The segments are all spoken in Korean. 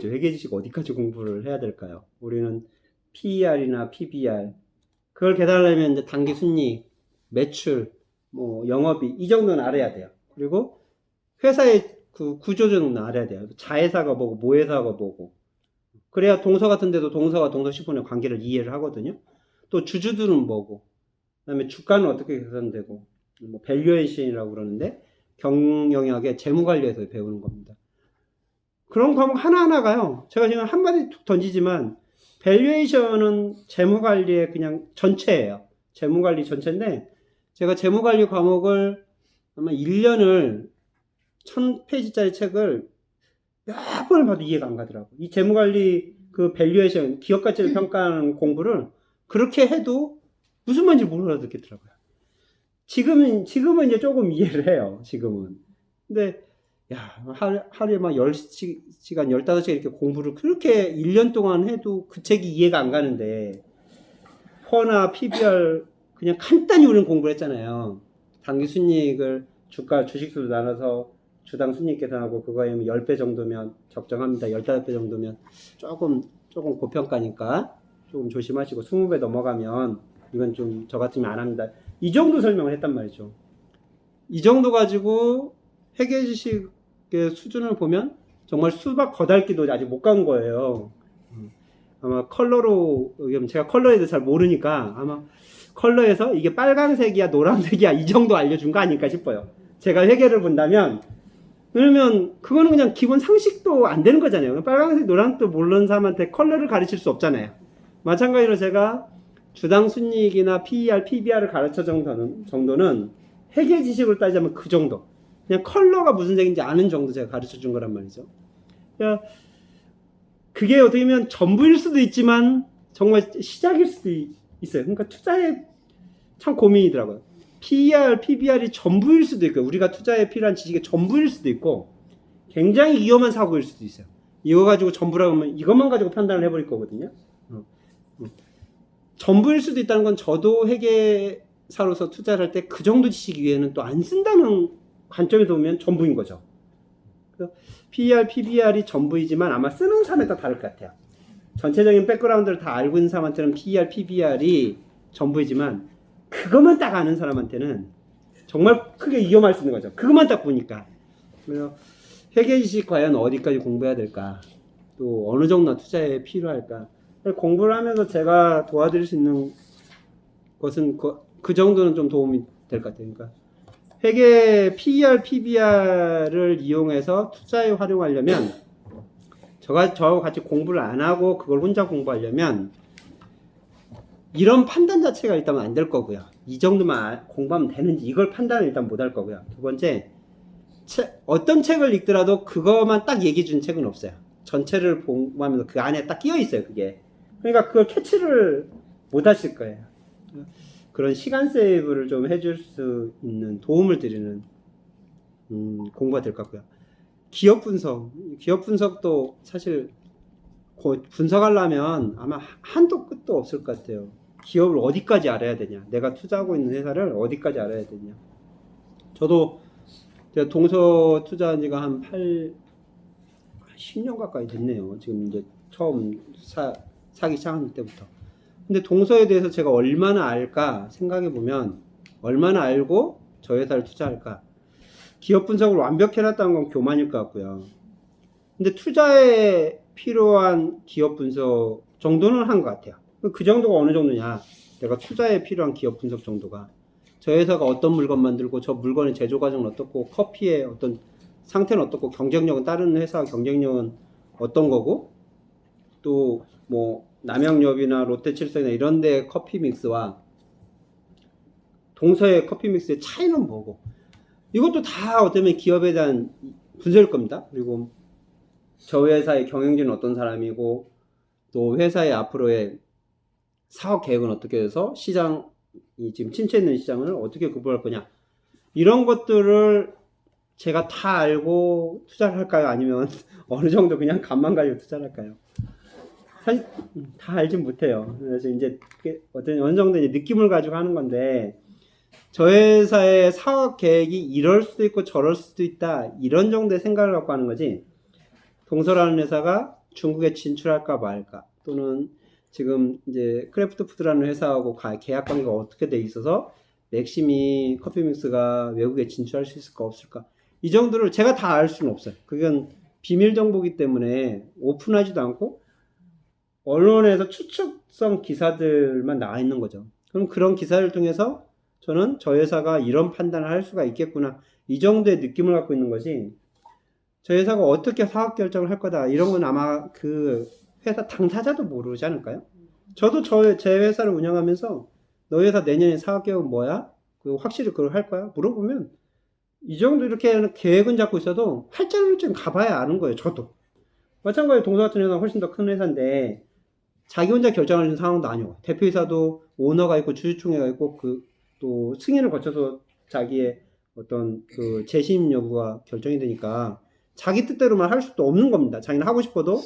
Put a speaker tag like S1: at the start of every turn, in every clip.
S1: 회계지식 어디까지 공부를 해야 될까요? 우리는 PER이나 PBR 그걸 계산하려면 이제 단기 순이익, 매출, 뭐 영업이익 이 정도는 알아야 돼요. 그리고 회사의 그 구조 정도는 알아야 돼요. 자회사가 뭐고 모회사가 뭐고 그래야 동서 같은 데도 동서와 동서시분의 관계를 이해를 하거든요. 또 주주들은 뭐고 그다음에 주가는 어떻게 계산되고 뭐 밸류에이션이라고 그러는데 경영학의 재무관리에서 배우는 겁니다. 그런 과목 하나하나가요. 제가 지금 한마디 툭 던지지만 밸류에이션은 재무관리의 그냥 전체예요. 재무관리 전체인데 제가 재무관리 과목을 아마 1년을 1000페이지짜리 책을 몇 번을 봐도 이해가 안 가더라고. 이 재무관리 그 밸류에이션 기업 가치를 평가하는 공부를 그렇게 해도 무슨 말인지 못 알아듣겠더라고요. 지금은 이제 조금 이해를 해요. 지금은. 근데 야, 하루에 막 10시간, 15시간 이렇게 공부를 그렇게 1년 동안 해도 그 책이 이해가 안 가는데, 퍼나 PBR 그냥 간단히 우리는 공부를 했잖아요. 단기 순이익을 주가, 주식수로 나눠서 주당 순이익 계산하고 그거에 10배 정도면 적정합니다. 15배 정도면 조금 고평가니까 조금 조심하시고 20배 넘어가면 이건 좀 저 같으면 안 합니다. 이 정도 설명을 했단 말이죠. 이 정도 가지고 회계지식의 수준을 보면 정말 수박 거달기도 아직 못 간 거예요. 아마 컬러로, 제가 컬러에 대해서 잘 모르니까 아마 컬러에서 이게 빨간색이야 노란색이야 이 정도 알려준 거 아닐까 싶어요. 제가 회계를 본다면, 왜냐면 그거는 그냥 기본 상식도 안 되는 거잖아요. 빨간색 노란색도 모르는 사람한테 컬러를 가르칠 수 없잖아요. 마찬가지로 제가 주당 순이익이나 PER, PBR을 가르쳐 정도는 회계 지식을 따지자면 그 정도. 그냥 컬러가 무슨 색인지 아는 정도 제가 가르쳐 준 거란 말이죠. 그러니까 그게 어떻게 보면 전부일 수도 있지만 정말 시작일 수도 있어요. 그러니까 투자에 참 고민이더라고요. PER, PBR이 전부일 수도 있고 우리가 투자에 필요한 지식의 전부일 수도 있고 굉장히 위험한 사고일 수도 있어요. 이거 가지고 전부라고 하면 이것만 가지고 판단을 해버릴 거거든요. 전부일 수도 있다는 건 저도 회계사로서 투자를 할 때 그 정도 지식 위에는 또 안 쓴다는 관점에서 보면 전부인 거죠. PER, PBR이 전부이지만 아마 쓰는 사람에 따라 다를 것 같아요. 전체적인 백그라운드를 다 알고 있는 사람한테는 PER, PBR이 전부이지만 그것만 딱 아는 사람한테는 정말 크게 위험할 수 있는 거죠. 그것만 딱 보니까. 그래서 회계지식 과연 어디까지 공부해야 될까? 또 어느 정도 투자에 필요할까? 공부를 하면서 제가 도와드릴 수 있는 것은 그 정도는 좀 도움이 될 것 같아요. 그러니까 회계 PER, PBR을 이용해서 투자에 활용하려면 저하고 같이 공부를 안 하고 그걸 혼자 공부하려면 이런 판단 자체가 일단 안 될 거고요. 이 정도만 공부하면 되는지 이걸 판단을 일단 못 할 거고요. 두 번째, 어떤 책을 읽더라도 그것만 딱 얘기해 준 책은 없어요. 전체를 공부하면서 그 안에 딱 끼어 있어요, 그게. 그러니까 그걸 캐치를 못 하실 거예요. 그런 시간 세이브를 좀 해줄 수 있는 도움을 드리는 공부가 될 것 같고요. 기업 분석도 사실 분석하려면 아마 한도 끝도 없을 것 같아요. 기업을 어디까지 알아야 되냐, 내가 투자하고 있는 회사를 어디까지 알아야 되냐. 저도 제가 동서 투자한 지가 한 10년 가까이 됐네요. 지금 이제 처음 사기 시작할 때부터. 근데 동서에 대해서 제가 얼마나 알까 생각해 보면 얼마나 알고 저 회사를 투자할까. 기업 분석을 완벽히 해놨다는 건 교만일 것 같고요. 근데 투자에 필요한 기업 분석 정도는 한 것 같아요. 그 정도가 어느 정도냐. 내가 투자에 필요한 기업 분석 정도가 저 회사가 어떤 물건 만들고 저 물건의 제조 과정은 어떻고 커피의 어떤 상태는 어떻고 경쟁력은 다른 회사 경쟁력은 어떤 거고 또 뭐 남영엽이나 롯데칠성이나 이런 데 커피 믹스와 동서의 커피 믹스의 차이는 뭐고 이것도 다 어쩌면 기업에 대한 분석일 겁니다. 그리고 저 회사의 경영진은 어떤 사람이고 또 회사의 앞으로의 사업 계획은 어떻게 해서 시장이 지금 침체 있는 시장을 어떻게 극복할 거냐 이런 것들을 제가 다 알고 투자를 할까요? 아니면 어느 정도 그냥 간만 가지고 투자를 할까요? 사실 다 알진 못해요. 그래서 이제 어느 정도 이제 느낌을 가지고 하는 건데 저 회사의 사업 계획이 이럴 수도 있고 저럴 수도 있다 이런 정도의 생각을 갖고 하는 거지. 동서라는 회사가 중국에 진출할까 말까, 또는 지금 이제 크래프트 푸드라는 회사하고 계약 관계가 어떻게 돼 있어서 맥심이 커피 믹스가 외국에 진출할 수 있을까 없을까, 이 정도를 제가 다 알 수는 없어요. 그건 비밀 정보기 때문에 오픈하지도 않고 언론에서 추측성 기사들만 나와 있는 거죠. 그럼 그런 기사를 통해서 저는 저 회사가 이런 판단을 할 수가 있겠구나, 이 정도의 느낌을 갖고 있는 것이, 저 회사가 어떻게 사업 결정을 할 거다, 이런 건 아마 그 회사 당사자도 모르지 않을까요? 저도 제 회사를 운영하면서 너희 회사 내년에 사업 계획은 뭐야? 확실히 그걸 할 거야? 물어보면 이 정도 이렇게 계획은 잡고 있어도 할지는 가봐야 아는 거예요. 저도 마찬가지로 동서 같은 회사는 훨씬 더 큰 회사인데 자기 혼자 결정하는 상황도 아니고, 대표이사도 오너가 있고 주주총회가 있고 또 승인을 거쳐서 자기의 어떤 그 재심 여부가 결정이 되니까 자기 뜻대로만 할 수도 없는 겁니다. 자기는 하고 싶어도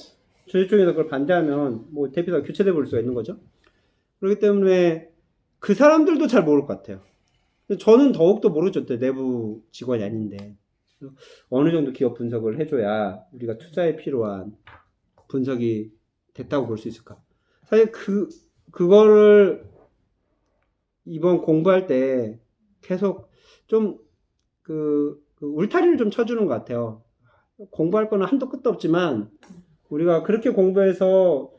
S1: 주주총회에서 그걸 반대하면 뭐 대표이사가 교체돼 버릴 수가 있는 거죠. 그렇기 때문에 그 사람들도 잘 모를 것 같아요. 저는 더욱더 모르죠. 내부 직원이 아닌데. 어느 정도 기업 분석을 해줘야 우리가 투자에 필요한 분석이 됐다고 볼 수 있을까? 사실 그거를 이번 공부할 때 계속 좀 울타리를 좀 쳐주는 것 같아요. 공부할 거는 한도 끝도 없지만 우리가 그렇게 공부해서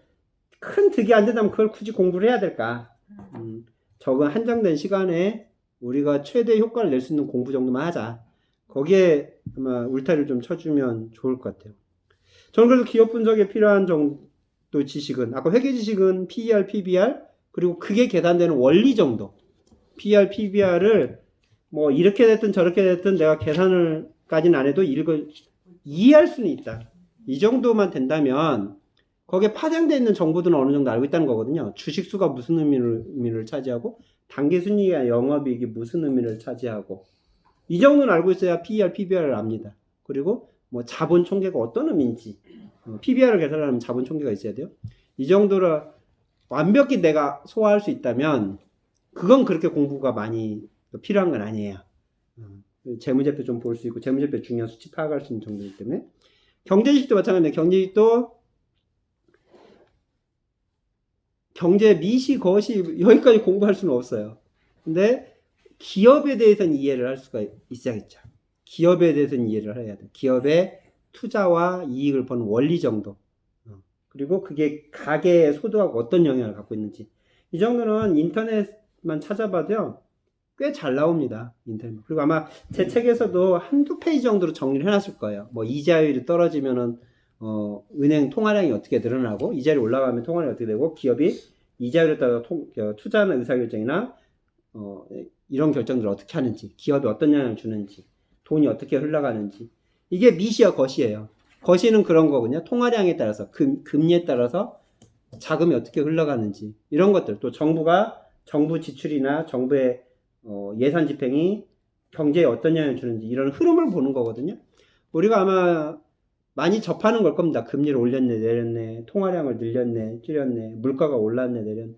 S1: 큰 득이 안 된다면 그걸 굳이 공부를 해야 될까? 적은 한정된 시간에 우리가 최대 효과를 낼 수 있는 공부 정도만 하자. 거기에 아마 울타리를 좀 쳐주면 좋을 것 같아요. 저는 그래서 기업 분석에 필요한 정도 지식은, 아까 회계 지식은 PER, PBR, 그리고 그게 계산되는 원리 정도. PER, PBR을 뭐 이렇게 됐든 저렇게 됐든 내가 계산을까지는 안 해도 이걸 이해할 수는 있다. 이 정도만 된다면 거기에 파생되어 있는 정보들은 어느 정도 알고 있다는 거거든요. 주식수가 무슨 의미를 차지하고, 당기순이익이나 영업이익이 무슨 의미를 차지하고, 이 정도는 알고 있어야 PER, PBR을 압니다. 그리고 뭐 자본 총계가 어떤 의미인지, PBR을 계산하려면 자본 총계가 있어야 돼요. 이 정도를 완벽히 내가 소화할 수 있다면 그건 그렇게 공부가 많이 필요한 건 아니에요. 재무제표 좀 볼 수 있고, 재무제표 중요한 수치 파악할 수 있는 정도이기 때문에. 경제지식도 마찬가지인데, 경제지식도 경제 미시 거시 여기까지 공부할 수는 없어요. 근데 기업에 대해서는 이해를 할 수가 있어야겠죠. 기업에 대해서는 이해를 해야 돼. 기업의 투자와 이익을 버는 원리 정도. 그리고 그게 가계의 소득하고 어떤 영향을 갖고 있는지. 이 정도는 인터넷만 찾아봐도요, 꽤 잘 나옵니다. 인터넷. 그리고 아마 제 책에서도 한두 페이지 정도로 정리를 해놨을 거예요. 뭐 이자율이 떨어지면은 은행 통화량이 어떻게 늘어나고, 이자율이 올라가면 통화량이 어떻게 되고, 기업이 이자율에 따라 투자하는 의사결정이나 이런 결정들을 어떻게 하는지, 기업이 어떤 영향을 주는지, 돈이 어떻게 흘러가는지. 이게 미시와 거시예요. 거시는 그런 거거든요. 통화량에 따라서, 금리에 따라서 자금이 어떻게 흘러가는지, 이런 것들. 또 정부 지출이나 정부의 예산 집행이 경제에 어떤 영향을 주는지, 이런 흐름을 보는 거거든요. 우리가 아마 많이 접하는 걸 겁니다. 금리를 올렸네, 내렸네, 통화량을 늘렸네, 줄였네, 물가가 올랐네, 내렸네,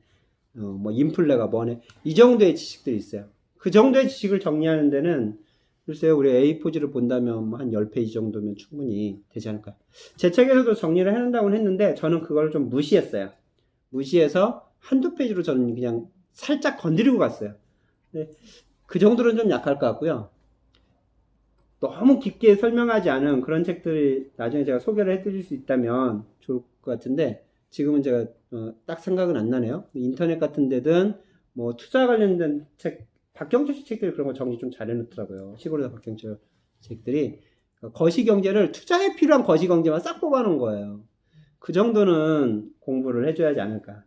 S1: 뭐 인플레가 뭐네, 이 정도의 지식들이 있어요. 그 정도의 지식을 정리하는 데는 글쎄요, 우리 A4지를 본다면 뭐 한 10페이지 정도면 충분히 되지 않을까. 제 책에서도 정리를 해놓는다고 했는데 저는 그걸 좀 무시했어요. 무시해서 한두 페이지로 저는 그냥 살짝 건드리고 갔어요. 근데 그 정도는 좀 약할 것 같고요. 너무 깊게 설명하지 않은 그런 책들이 나중에 제가 소개를 해드릴 수 있다면 좋을 것 같은데, 지금은 제가 딱 생각은 안 나네요. 인터넷 같은 데든 뭐 투자 관련된 책, 박경철 씨 책들이 그런 거 정리 좀 잘 해놓더라고요. 시골에서 박경철 책들이 거시경제를, 투자에 필요한 거시경제만 싹 뽑아놓은 거예요. 그 정도는 공부를 해줘야지 않을까.